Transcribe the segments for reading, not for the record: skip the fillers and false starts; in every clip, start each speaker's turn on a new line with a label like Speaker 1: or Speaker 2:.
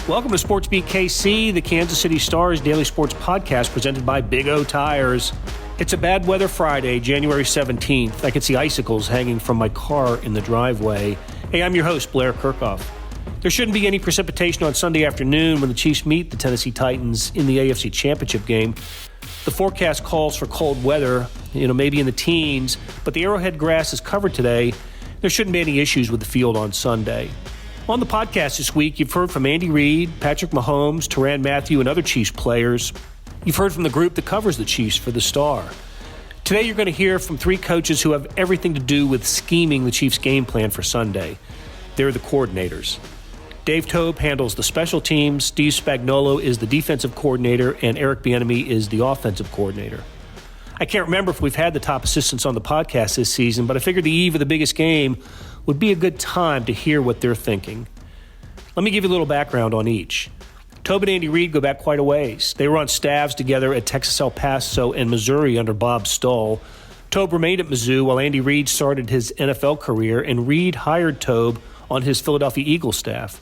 Speaker 1: Welcome to Sports Beat KC, the Kansas City Star's daily sports podcast presented by Big O Tires. It's a bad weather Friday, January 17th. I can see icicles hanging from my car in the driveway. Hey, I'm your host, Blair Kirchhoff. There shouldn't be any precipitation on Sunday afternoon when the Chiefs meet the Tennessee Titans in the AFC Championship game. The forecast calls for cold weather, maybe in the teens, but the Arrowhead grass is covered today. There shouldn't be any issues with the field on Sunday. On the podcast this week, you've heard from Andy Reid, Patrick Mahomes, Tyrann Mathieu, and other Chiefs players. You've heard from the group that covers the Chiefs for the Star. Today, you're going to hear from three coaches who have everything to do with scheming the Chiefs' game plan for Sunday. They're the coordinators. Dave Toub handles the special teams, Steve Spagnuolo is the defensive coordinator, and Eric Bieniemy is the offensive coordinator. I can't remember if we've had the top assistants on the podcast this season, but I figured the eve of the biggest game would be a good time to hear what they're thinking. Let me give you a little background on each. Toub and Andy Reid go back quite a ways. They were on staffs together at Texas El Paso and Missouri under Bob Stoll. Toub remained at Mizzou while Andy Reid started his NFL career, and Reid hired Toub on his Philadelphia Eagles staff.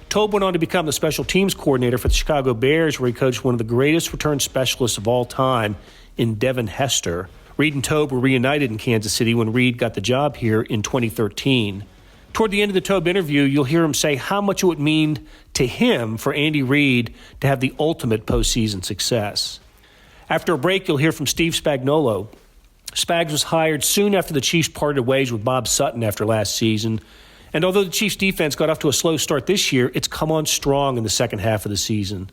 Speaker 1: Toub went on to become the special teams coordinator for the Chicago Bears, where he coached one of the greatest return specialists of all time in Devin Hester. Reid and Toub were reunited in Kansas City when Reid got the job here in 2013. Toward the end of the Toub interview, you'll hear him say how much it would mean to him for Andy Reid to have the ultimate postseason success. After a break, you'll hear from Steve Spagnuolo. Spags was hired soon after the Chiefs parted ways with Bob Sutton after last season. And although the Chiefs' defense got off to a slow start this year, it's come on strong in the second half of the season.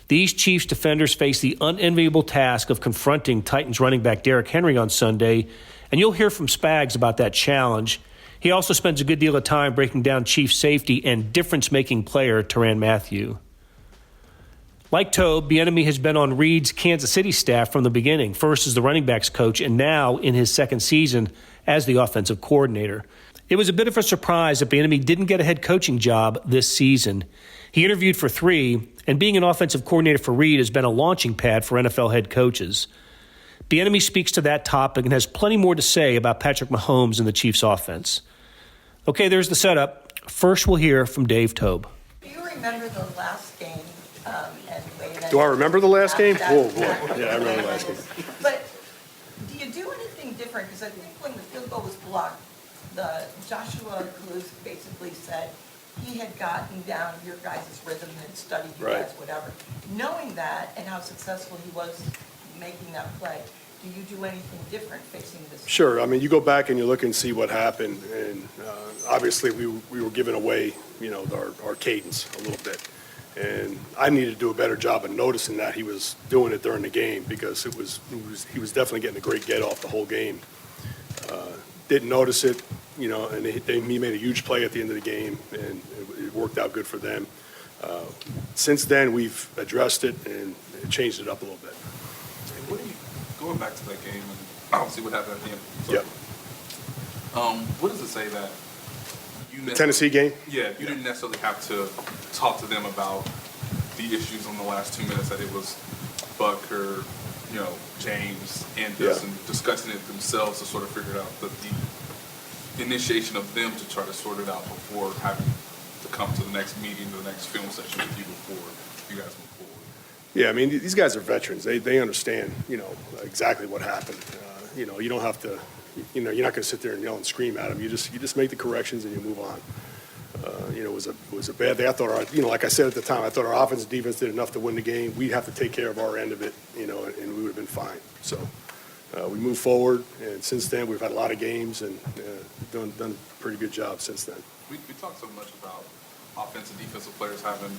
Speaker 1: These Chiefs defenders face the unenviable task of confronting Titans running back Derrick Henry on Sunday, and you'll hear from Spags about that challenge. He also spends a good deal of time breaking down Chiefs safety and difference-making player Tyrann Mathieu. Like Toub, Bieniemy has been on Reid's Kansas City staff from the beginning, first as the running backs coach and now in his second season as the offensive coordinator. It was a bit of a surprise that Bieniemy didn't get a head coaching job this season. He interviewed for 3, and being an offensive coordinator for Reid has been a launching pad for NFL head coaches. Bieniemy speaks to that topic and has plenty more to say about Patrick Mahomes and the Chiefs' offense. Okay, there's the setup. First, we'll hear from Dave Toub.
Speaker 2: Do you remember the last game?
Speaker 3: Do I remember the last game? Oh, boy. Yeah, I remember the last game.
Speaker 2: But do you do anything different? Because I think when the field goal was blocked, Joshua Cruz basically said he had gotten down your guys' rhythm and studied you guys, whatever. Knowing that and how successful he was making that play, do you do anything different facing this?
Speaker 3: Sure. I mean, you go back and you look and see what happened, and obviously we were giving away, our cadence a little bit. And I needed to do a better job of noticing that he was doing it during the game, because he was definitely getting a great get off the whole game. Didn't notice it, and he made a huge play at the end of the game, and it worked out good for them. Since then, we've addressed it and changed it up a little bit.
Speaker 4: Going back to that game and obviously what happened at the end? What does it say that
Speaker 3: The Tennessee game?
Speaker 4: Yeah, you didn't necessarily have to talk to them about the issues on the last 2 minutes, that it was Buck or, James and discussing it themselves to sort of figure it out, but the initiation of them to try to sort it out before having to come to the next meeting, the next film session with you before you guys move forward.
Speaker 3: Yeah, I mean, these guys are veterans. They understand, exactly what happened. You don't have to, you're not going to sit there and yell and scream at them. You just make the corrections and you move on. It was a bad day. I thought like I said at the time, I thought our offense and defense did enough to win the game. We'd have to take care of our end of it, and we would have been fine. So we moved forward, and since then we've had a lot of games and done a pretty good job since then.
Speaker 4: We talk so much about offensive and defensive players having,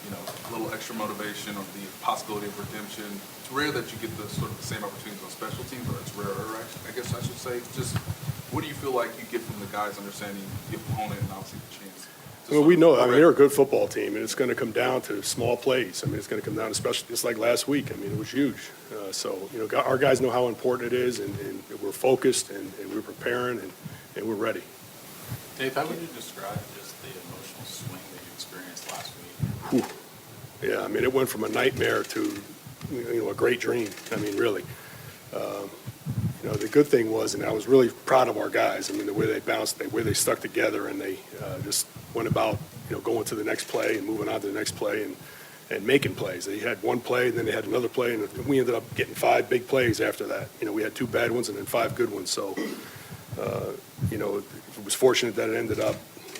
Speaker 4: a little extra motivation or the possibility of redemption. It's rare that you get the sort of the same opportunities on special teams, or it's rarer, I guess I should say. Just what do you feel like you get from the guys understanding the opponent and obviously the chance?
Speaker 3: Well, we know. I mean, they're a good football team, and it's going to come down to small plays. I mean, it's going to come down to special, just like last week. I mean, it was huge. Our guys know how important it is, and we're focused, and we're preparing, and we're ready.
Speaker 5: Dave, how would you describe just the emotional swing that you experienced last week?
Speaker 3: Whew. Yeah, I mean, it went from a nightmare to, a great dream. I mean, really. The good thing was, and I was really proud of our guys. I mean, the way they bounced, the way they stuck together, and they just went about going to the next play and moving on to the next play and making plays. They had one play, and then they had another play, and we ended up getting 5 big plays after that. We had 2 bad ones and then 5 good ones. So, it was fortunate that it ended up,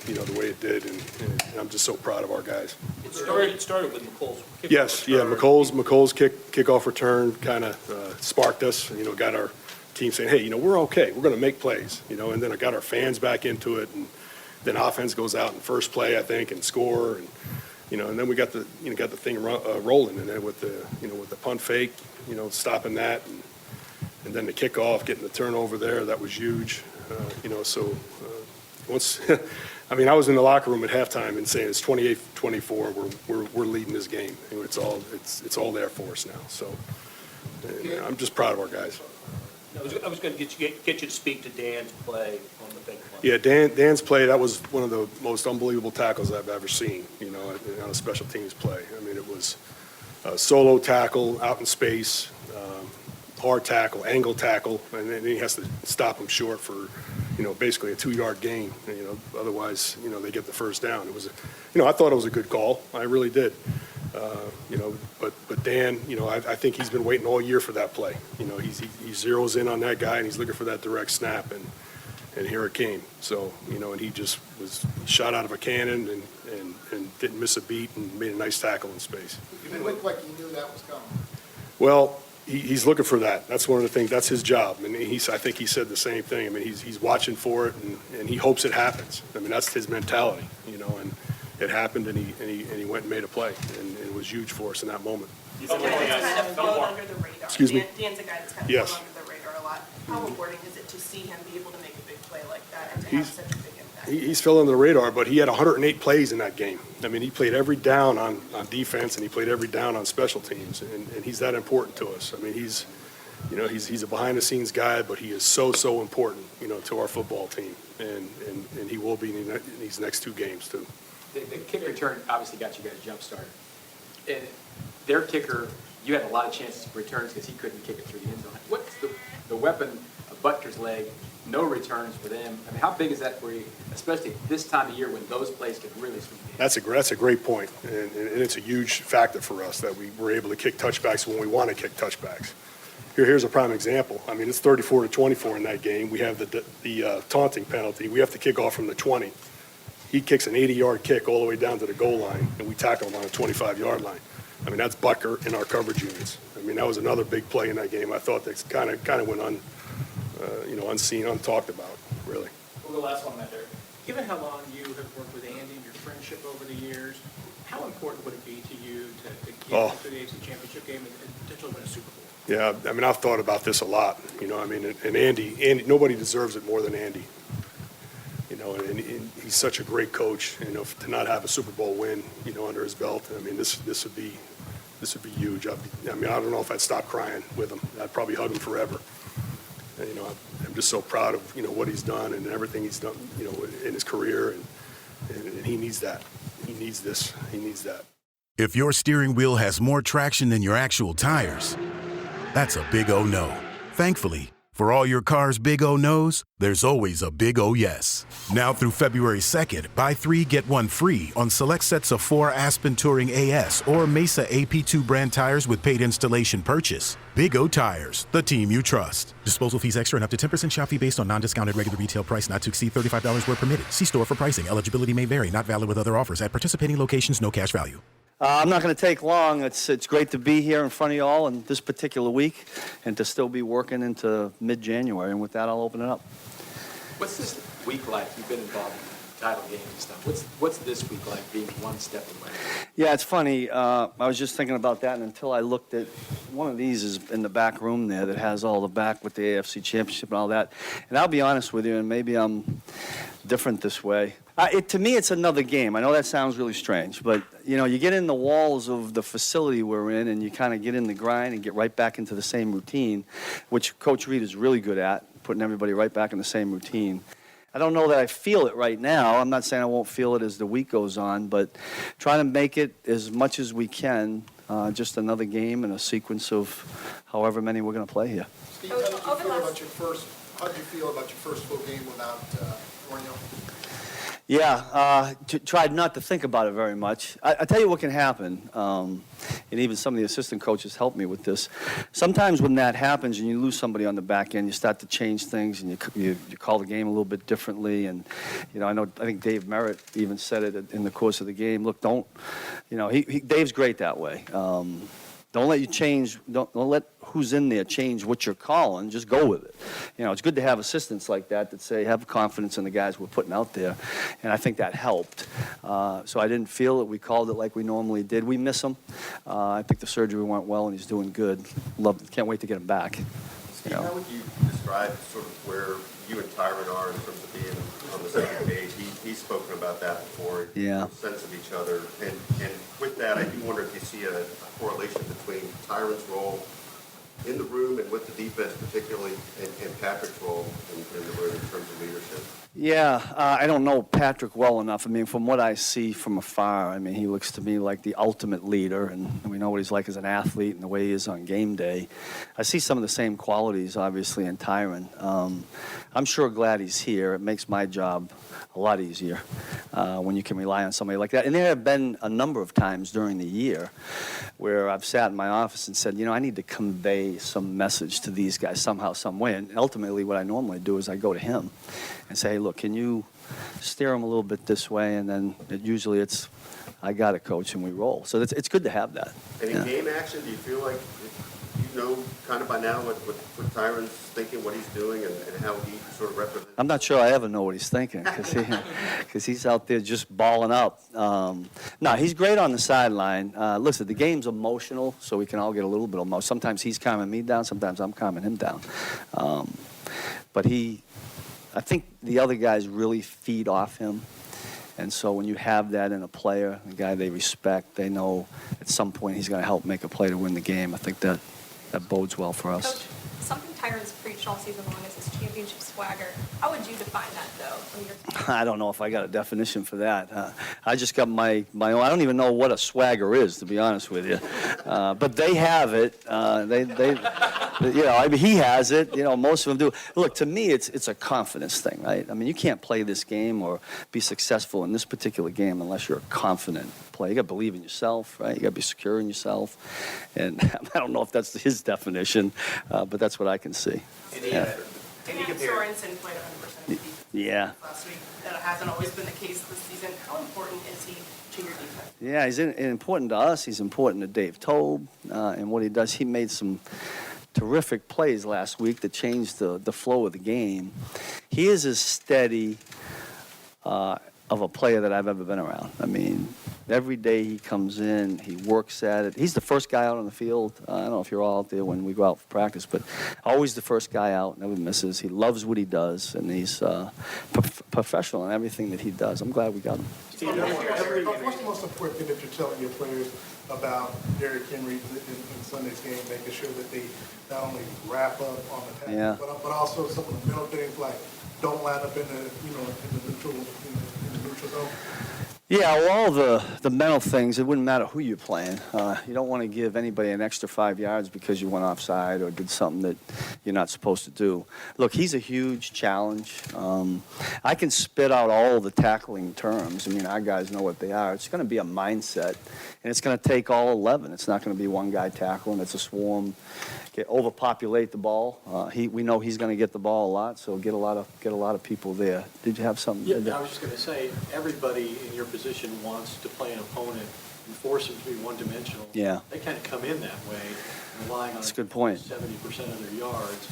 Speaker 3: the way it did, and I'm just so proud of our guys.
Speaker 1: It started with McColl's kickoff
Speaker 3: Yes, yeah,
Speaker 1: return.
Speaker 3: McColl's kickoff return kind of sparked us, got our team saying, hey, we're okay, we're going to make plays, and then I got our fans back into it, and then offense goes out in first play, I think, and score, and and then we got the thing rolling, and then with the punt fake, stopping that, and then the kickoff, getting the turnover there, that was huge, once. I mean, I was in the locker room at halftime and saying it's 28-24. We're leading this game. It's all there for us now. So I'm just proud of our guys.
Speaker 1: I was going to get you to speak to Dan's play on the big one.
Speaker 3: Yeah, Dan's play, that was one of the most unbelievable tackles I've ever seen. On a special teams play. I mean, it was a solo tackle out in space, hard tackle, angle tackle, and then he has to stop him short for. Basically a 2-yard gain. Otherwise, they get the first down. It was, I thought it was a good call. I really did. But Dan, I think he's been waiting all year for that play. He zeroes in on that guy and he's looking for that direct snap, and here it came. So, and he just was shot out of a cannon and didn't miss a beat and made a nice tackle in space.
Speaker 6: It looked like he knew that was coming.
Speaker 3: Well, he's looking for that. That's one of the things. That's his job. And I think he said the same thing. I mean, he's watching for it, and he hopes it happens. I mean, that's his mentality, and it happened, and he went and made a play, and it was huge for us in that moment.
Speaker 7: He's a guy that's kind of flown under the radar.
Speaker 3: Excuse me?
Speaker 7: Dan's a guy that's kind of
Speaker 3: Yes.
Speaker 7: flown under the radar a lot. How rewarding is it to see him be able to make a big play like that and to have such a big impact?
Speaker 3: He's still under the radar, but he had 108 plays in that game. I mean, he played every down on defense, and he played every down on special teams, and he's that important to us. I mean, he's a behind-the-scenes guy, but he is so important, to our football team, and he will be in these next 2 games too.
Speaker 8: The kick return obviously got you guys jump-started. And their kicker, you had a lot of chances for returns because he couldn't kick it through the end zone. What's the weapon of Butker's leg? No returns for them. I mean, how big is that for you, especially this time of year when those plays can really swing the game?
Speaker 3: That's a great point, and it's a huge factor for us that we were able to kick touchbacks when we want to kick touchbacks. Here's a prime example. I mean, it's 34-24 in that game. We have the taunting penalty. We have to kick off from the 20. He kicks an 80-yard kick all the way down to the goal line, and we tackle him on the 25-yard line. I mean, that's Butker in our coverage units. I mean, that was another big play in that game. I thought that kind of went unseen, untalked about, really.
Speaker 9: Well, the last one, Matt. Given how long you have worked with Andy and your friendship over the years, how important would it be to you to get into the AFC Championship game and potentially win a Super Bowl?
Speaker 3: Yeah, I mean, I've thought about this a lot. I mean, and Andy, nobody deserves it more than Andy. And he's such a great coach. To not have a Super Bowl win, under his belt. I mean, this would be huge. I don't know if I'd stop crying with him. I'd probably hug him forever. And, I'm just so proud of what he's done and everything he's done, in his career, and he needs that. He needs this. He needs that.
Speaker 10: If your steering wheel has more traction than your actual tires, that's a big O no. Thankfully, for all your car's big O no's, there's always a big O yes. Now through February 2nd, buy 3, get 1 free on select sets of 4 Aspen Touring AS or Mesa AP2 brand tires with paid installation purchase. Big O Tires, the team you trust. Disposal fees extra and up to 10% shop fee based on non-discounted regular retail price not to exceed $35 where permitted. See store for pricing. Eligibility may vary. Not valid with other offers. At participating locations, no cash value.
Speaker 11: I'm not going to take long. It's great to be here in front of you all in this particular week and to still be working into mid-January. And with that, I'll open it up.
Speaker 8: What's this week like? You've been involved in title games and stuff. What's this week like being one step away?
Speaker 11: Yeah, it's funny. I was just thinking about that, and until I looked at one of these is in the back room there that has all the back with the AFC Championship and all that. And I'll be honest with you, and maybe I'm different this way. To me, it's another game. I know that sounds really strange, but, you get in the walls of the facility we're in, and you kind of get in the grind and get right back into the same routine, which Coach Reid is really good at, putting everybody right back in the same routine. I don't know that I feel it right now. I'm not saying I won't feel it as the week goes on, but trying to make it as much as we can, just another game and a sequence of however many we're going to play here.
Speaker 6: Steve, how did you feel about your first full game without Orneal?
Speaker 11: Yeah, tried not to think about it very much. I tell you what can happen, and even some of the assistant coaches helped me with this. Sometimes when that happens and you lose somebody on the back end, you start to change things and you call the game a little bit differently. And I think Dave Merritt even said it in the course of the game. Look, Dave's great that way. Don't let you change. Don't let who's in there change what you're calling. Just go with it. It's good to have assistants like that say have confidence in the guys we're putting out there, and I think that helped. So I didn't feel that we called it like we normally did. We miss him. I think the surgery went well, and he's doing good. Can't wait to get him back.
Speaker 12: Steve, how would you describe sort of where you and Tyron are in terms of being on the same page? He's spoken about that before.
Speaker 11: Yeah.
Speaker 12: Sense of each other, and with that, I do wonder if you see a correlation between Tyron's role in the room and with the defense, particularly, and Patrick's role in the room in terms of leadership.
Speaker 11: Yeah, I don't know Patrick well enough. I mean, from what I see from afar, he looks to me like the ultimate leader, and we know what he's like as an athlete and the way he is on game day. I see some of the same qualities, obviously, in Tyron. I'm sure glad he's here. It makes my job a lot easier when you can rely on somebody like that. And there have been a number of times during the year where I've sat in my office and said, I need to convey some message to these guys somehow, some way. And ultimately, what I normally do is I go to him and say, hey, look, can you steer them a little bit this way? And then usually it's, I got it, coach, and we roll. So it's good to have that.
Speaker 12: And in game action, do you feel like you know kind of by now what Tyron's thinking, what he's doing, and how he sort of represents?
Speaker 11: I'm not sure I ever know what he's thinking because he's out there just balling up. No, he's great on the sideline. Listen, the game's emotional, so we can all get a little bit emotional. Sometimes he's calming me down. Sometimes I'm calming him down. But I think the other guys really feed off him. And so when you have that in a player, a guy they respect, they know at some point he's going to help make a play to win the game. I think that bodes well for us.
Speaker 13: Coach, something Tyron's preached all season long is his championship swagger. How would you define that, though, from your
Speaker 11: I don't know if I got a definition for that. I just got my own. I don't even know what a swagger is, to be honest with you. But they have it. He has it. Most of them do. Look, to me, it's a confidence thing, right? You can't play this game or be successful in this particular game unless you're a confident player. You got to believe in yourself, right? You got to be secure in yourself. And I don't know if that's his definition, but that's what I can see.
Speaker 7: Sorensen played 100% of the defense last week. That hasn't always been the case this season. How important is he to your defense?
Speaker 11: Yeah, he's important to us. He's important to Dave Toub and what he does. He made some terrific plays last week that changed the flow of the game. He is as steady of a player that I've ever been around. Every day he comes in, he works at it. He's the first guy out on the field. I don't know if you're all out there when we go out for practice, but always the first guy out, never misses. He loves what he does, and he's professional in everything that he does. I'm glad we got him.
Speaker 6: Steve, what's the most important thing that you're telling your players about Derrick Henry in Sunday's game, making sure that they not only wrap up on the tackle, but also some of the mental things like don't line up in the neutral zone?
Speaker 11: Yeah, well, all the mental things, it wouldn't matter who you're playing. You don't want to give anybody an extra 5 yards because you went offside or did something that you're not supposed to do. Look, he's a huge challenge. I can spit out all the tackling terms. Our guys know what they are. It's going to be a mindset, and it's going to take all 11. It's not going to be one guy tackling. It's a swarm. Overpopulate the ball. We know he's going to get the ball a lot, so get a lot of people there. Did you have something?
Speaker 9: Yeah, I was just going to say, everybody in your position wants to play an opponent and force them to be one-dimensional.
Speaker 11: Yeah.
Speaker 9: They kind of come in that way, relying on
Speaker 11: That's a good point.
Speaker 9: 70% of their yards.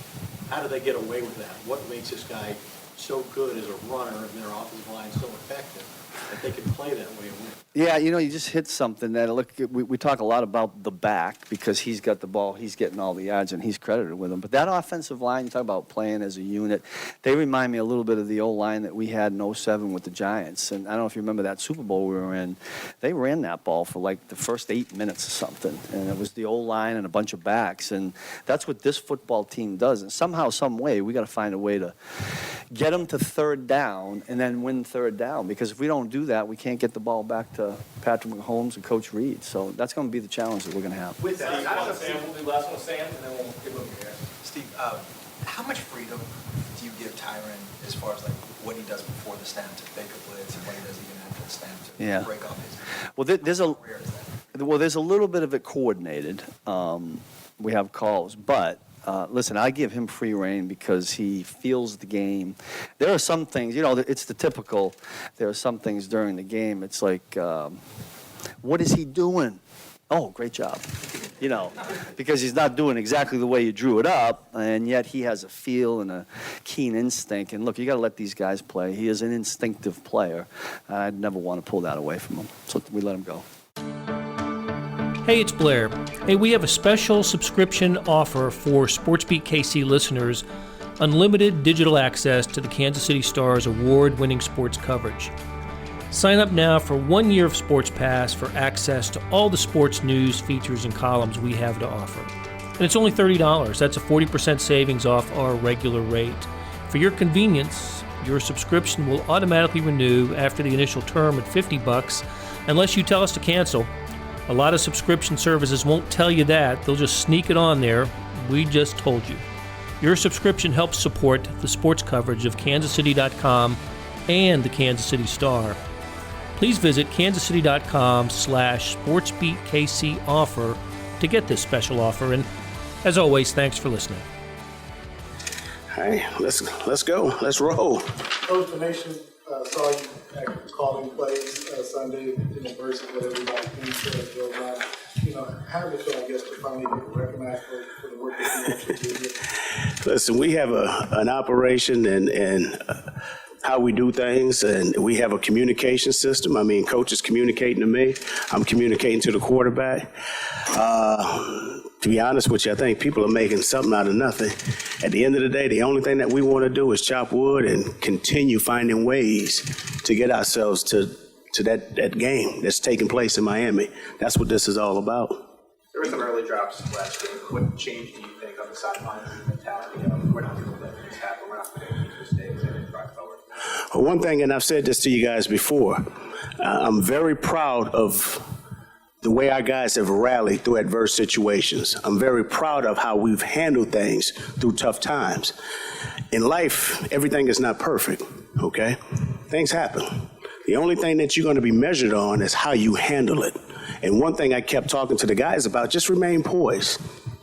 Speaker 9: How do they get away with that? What makes this guy so good as a runner and their offensive line so effective that they can play that way and win?
Speaker 11: Yeah, you just hit something that, look, we talk a lot about the back because he's got the ball, he's getting all the yards, and he's credited with them. But that offensive line, you talk about playing as a unit, they remind me a little bit of the old line that we had in 07 with the Giants. And I don't know if you remember that Super Bowl we were in. They ran that ball for like the first 8 minutes or something. And it was the old line and a bunch of backs. And that's what this football team does. And somehow, some way, we got to find a way to get them to third down and then win third down. Because if we don't do that, we can't get the ball back to Patrick Mahomes and Coach Reid. So that's going to be the challenge that we're going to have.
Speaker 8: With that, we'll do last one with Sam, and then we'll give him here.
Speaker 14: Steve, how much freedom do you give Tyron as far as like what he does before the snap to fake a blitz and what he does even after the snap to break off his?
Speaker 11: Well, there's a little bit of it coordinated. We have calls, but listen, I give him free rein because he feels the game. There are some things, it's the typical. There are some things during the game. It's like, what is he doing? Oh, great job. Because he's not doing exactly the way you drew it up, and yet he has a feel and a keen instinct. And look, you got to let these guys play. He is an instinctive player. I'd never want to pull that away from him, so we let him go.
Speaker 1: Hey, it's Blair. Hey, we have a special subscription offer for SportsBeat KC listeners, unlimited digital access to the Kansas City Star's award-winning sports coverage. Sign up now for 1 year of Sports Pass for access to all the sports news, features, and columns we have to offer. And it's only $30. That's a 40% savings off our regular rate. For your convenience, your subscription will automatically renew after the initial term at $50 unless you tell us to cancel. A lot of subscription services won't tell you that. They'll just sneak it on there. We just told you. Your subscription helps support the sports coverage of KansasCity.com and the Kansas City Star. Please visit kansascity.com/SportsBeatKC offer to get this special offer. And as always, thanks for listening.
Speaker 15: Hey, let's go. Let's roll.
Speaker 6: Coach, the nation saw you calling plays Sunday versus what everybody thinks goes on. How did it feel, I guess, to finally get recognized for the work that you actually do here?
Speaker 15: Listen, we have an operation and how we do things, and we have a communication system. I mean, coach is communicating to me. I'm communicating to the quarterback. To be honest with you, I think people are making something out of nothing. At the end of the day, the only thing that we want to do is chop wood and continue finding ways to get ourselves to that game that's taking place in Miami. That's what this is all about.
Speaker 5: There were some early drops last game. What change do you think on the sidelines and the mentality of we're not going to let this happen, we're not going to make mistakes and drive forward?
Speaker 15: Well, one thing, and I've said this to you guys before, I'm very proud of the way our guys have rallied through adverse situations. I'm very proud of how we've handled things through tough times. In life, everything is not perfect, okay? Things happen. The only thing that you're going to be measured on is how you handle it. And one thing I kept talking to the guys about, just remain poised,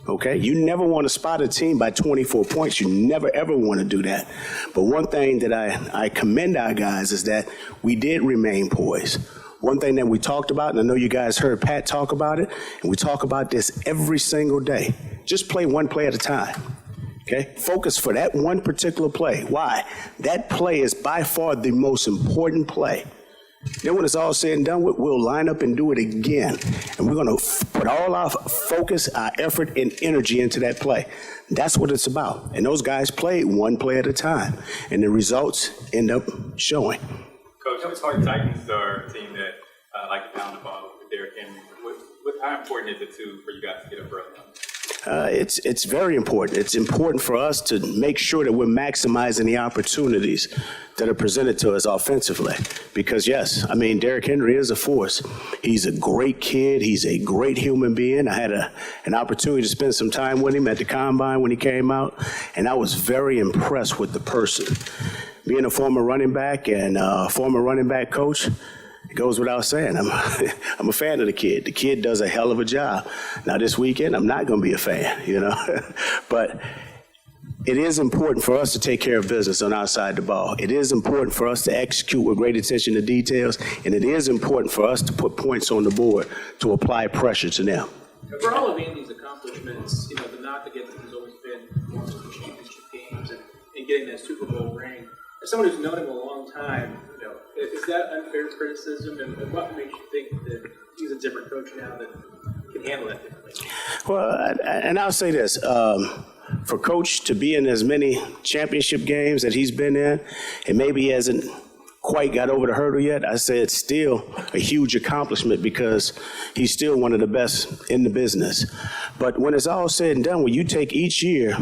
Speaker 15: okay? You never want to spot a team by 24 points. You never, ever want to do that. But one thing that I commend our guys is that we did remain poised. One thing that we talked about, and I know you guys heard Pat talk about it, and we talk about this every single day. Just play one play at a time, okay? Focus for that one particular play. Why? That play is by far the most important play. Then when it's all said and done, we'll line up and do it again. And we're going to put all our focus, our effort, and energy into that play. That's what it's about. And those guys played one play at a time, and the results end up showing.
Speaker 8: Coach, it's hard. Titans are a team that like to pound the ball with Derrick Henry. How important is it for you guys to get up early?
Speaker 15: It's very important. It's important for us to make sure that we're maximizing the opportunities that are presented to us offensively. Because, yes, I mean, Derrick Henry is a force. He's a great kid. He's a great human being. I had an opportunity to spend some time with him at the Combine when he came out, and I was very impressed with the person. Being a former running back and former running back coach, it goes without saying. I'm a fan of the kid. The kid does a hell of a job. Now, this weekend, I'm not going to be a fan, But it is important for us to take care of business on our side of the ball. It is important for us to execute with great attention to details, and it is important for us to put points on the board to apply pressure to them.
Speaker 9: For all of Andy's accomplishments, the knock against him has always been performance in championship games and getting that Super Bowl ring. As someone who's known him a long time, is that unfair criticism, and what makes you think that he's a different coach now that can handle that differently?
Speaker 15: Well, and I'll say this. For Coach to be in as many championship games that he's been in, and maybe he hasn't quite got over the hurdle yet, I say it's still a huge accomplishment because he's still one of the best in the business. But when it's all said and done, when you take each year,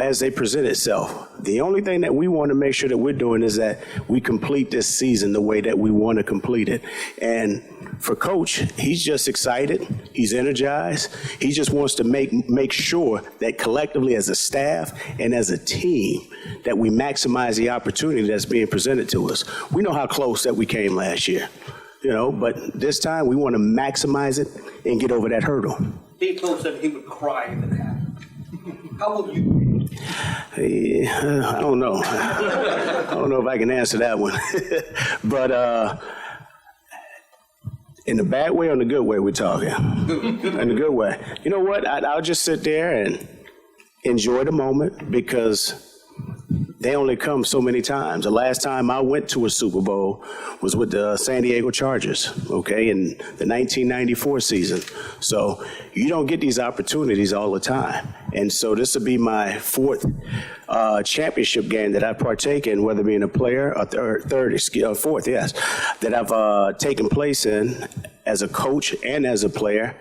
Speaker 15: as they present itself, the only thing that we want to make sure that we're doing is that we complete this season the way that we want to complete it. And for Coach, he's just excited. He's energized. He just wants to make sure that collectively as a staff and as a team that we maximize the opportunity that's being presented to us. We know how close that we came last year, but this time we want to maximize it and get over that hurdle.
Speaker 16: Dave Toub said he would cry in the half. How will you?
Speaker 15: I don't know. I don't know if I can answer that one. But in the bad way or in the good way we're talking? In the good way. You know what? I'll just sit there and enjoy the moment because they only come so many times. The last time I went to a Super Bowl was with the San Diego Chargers, okay, in the 1994 season. So you don't get these opportunities all the time. And so this will be my fourth championship game that I partake in, whether being a player or fourth, yes, that I've taken place in as a coach and as a player.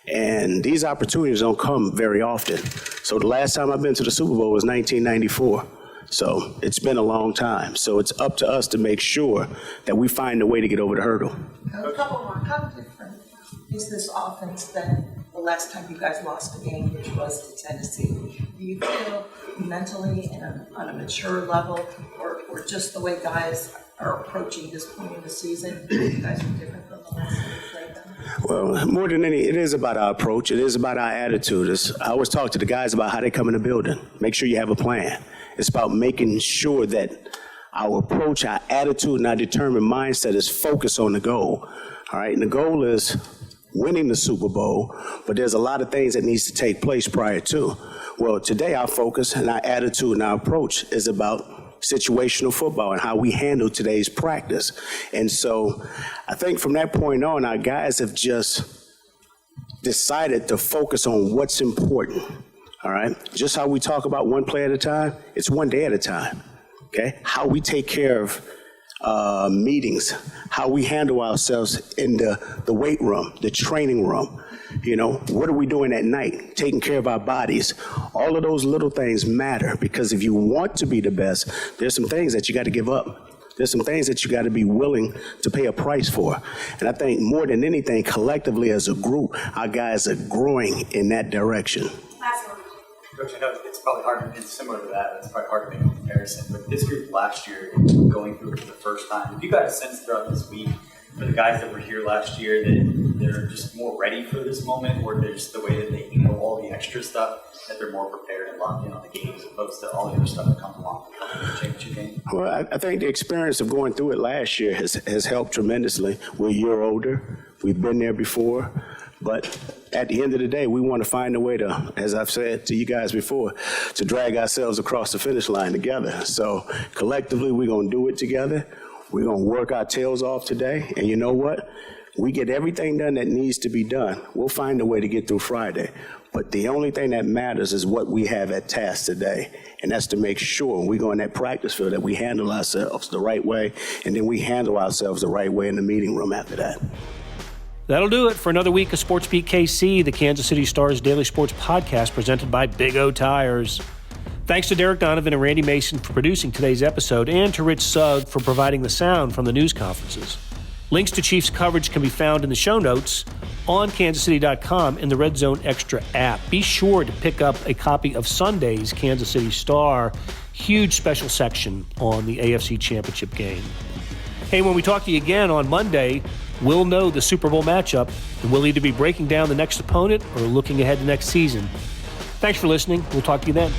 Speaker 15: And these opportunities don't come very often. So the last time I've been to the Super Bowl was 1994. So it's been a long time. So it's up to us to make sure that we find a way to get over the hurdle.
Speaker 2: A couple more. How different is this offense than the last time you guys lost a game, which was to Tennessee? Do you feel mentally and on a mature level, or just the way guys are approaching this point in the season, you guys are different from the last time you played them?
Speaker 15: Well, more than it is about our approach. It is about our attitude. I always talk to the guys about how they come in the building. Make sure you have a plan. It's about making sure that our approach, our attitude, and our determined mindset is focused on the goal. All right, and the goal is winning the Super Bowl, but there's a lot of things that needs to take place prior to. Well, today our focus and our attitude and our approach is about situational football and how we handle today's practice. And so I think from that point on, our guys have just decided to focus on what's important. All right, just how we talk about one play at a time, it's one day at a time, okay? How we take care of meetings, how we handle ourselves in the weight room, the training room, what are we doing at night, taking care of our bodies. All of those little things matter because if you want to be the best, there's some things that you got to give up. There's some things that you got to be willing to pay a price for. And I think more than anything, collectively as a group, our guys are growing in that direction.
Speaker 17: Coach, I know it's probably hard, it's similar to that, it's probably hard to make a comparison, but this group last year, going through it for the first time, have you got a sense throughout this week for the guys that were here last year that they're just more ready for this moment, or they're just the way that they handle all the extra stuff, that they're more prepared and locked in on the game as opposed to all the other stuff that comes along with the championship game?
Speaker 15: Well, I think the experience of going through it last year has helped tremendously. We're a year older, we've been there before. But at the end of the day, we want to find a way to, as I've said to you guys before, to drag ourselves across the finish line together. So collectively, we're going to do it together. We're going to work our tails off today. And you know what? We get everything done that needs to be done. We'll find a way to get through Friday. But the only thing that matters is what we have at task today. And that's to make sure when we go in that practice field that we handle ourselves the right way, and then we handle ourselves the right way in the meeting room after that.
Speaker 1: That'll do it for another week of Sports Beat KC, the Kansas City Star's daily sports podcast presented by Big O Tires. Thanks to Derek Donovan and Randy Mason for producing today's episode, and to Rich Sugg for providing the sound from the news conferences. Links to Chiefs coverage can be found in the show notes on kansascity.com in the Red Zone Extra app. Be sure to pick up a copy of Sunday's Kansas City Star, huge special section on the AFC Championship game. Hey, when we talk to you again on Monday, we'll know the Super Bowl matchup, and we'll either be breaking down the next opponent or looking ahead to next season. Thanks for listening. We'll talk to you then.